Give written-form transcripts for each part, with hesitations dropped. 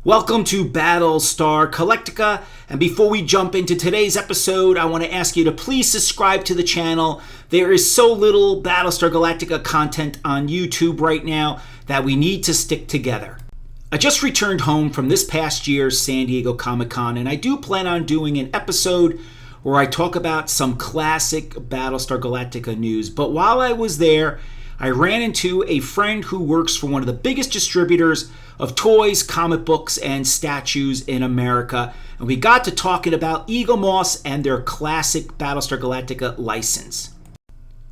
Welcome to Battlestar Galactica, and before we jump into today's episode, I want to ask you to please subscribe to the channel. There is so little Battlestar Galactica content on YouTube right now that we need to stick together. I just returned home from this past year's San Diego Comic-Con, and I do plan on doing an episode where I talk about some classic Battlestar Galactica news. But while I was there, I ran into a friend who works for one of the biggest distributors of toys, comic books, and statues in America. And we got to talking about Eaglemoss and their classic Battlestar Galactica license.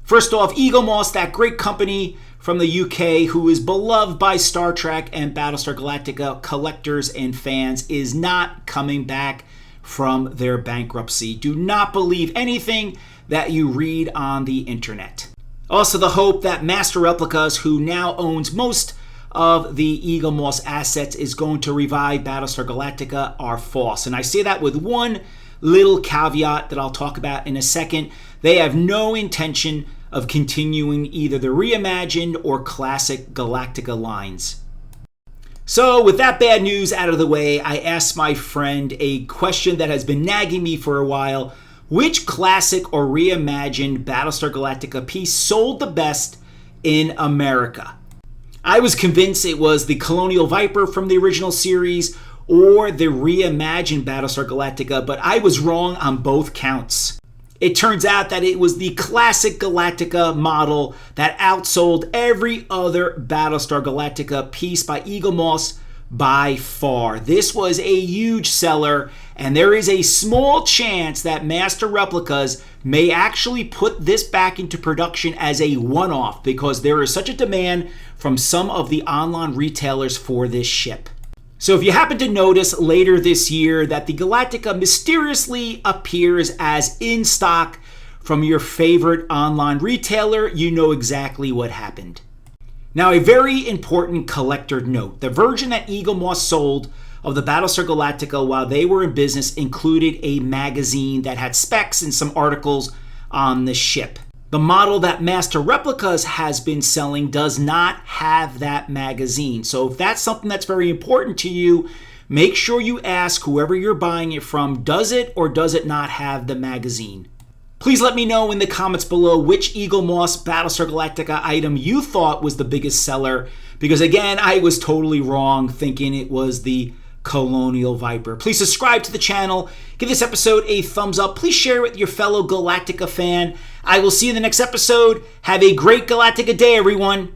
First off, Eaglemoss, that great company from the UK who is beloved by Star Trek and Battlestar Galactica collectors and fans, is not coming back from their bankruptcy. Do not believe anything that you read on the internet. Also, the hope that Master Replicas, who now owns most of the Eaglemoss assets, is going to revive Battlestar Galactica are false. And I say that with one little caveat that I'll talk about in a second. They have no intention of continuing either the reimagined or classic Galactica lines. So with that bad news out of the way, I asked my friend a question that has been nagging me for a while. Which classic or reimagined Battlestar Galactica piece sold the best in America? I was convinced it was the Colonial Viper from the original series or the reimagined Battlestar Galactica, but I was wrong on both counts. It turns out that it was the classic Galactica model that outsold every other Battlestar Galactica piece by Eaglemoss by far. This was a huge seller, and there is a small chance that Master Replicas may actually put this back into production as a one-off because there is such a demand from some of the online retailers for this ship. So if you happen to notice later this year that the Galactica mysteriously appears as in stock from your favorite online retailer, you know exactly what happened. Now, a very important collector note. The version that Eaglemoss sold of the Battlestar Galactica while they were in business included a magazine that had specs and some articles on the ship. The model that Master Replicas has been selling does not have that magazine. So if that's something that's very important to you, make sure you ask whoever you're buying it from, does it or does it not have the magazine? Please let me know in the comments below which Eaglemoss Battlestar Galactica item you thought was the biggest seller, because again, I was totally wrong thinking it was the Colonial Viper. Please subscribe to the channel, give this episode a thumbs up, please share it with your fellow Galactica fan. I will see you in the next episode. Have a great Galactica day, everyone.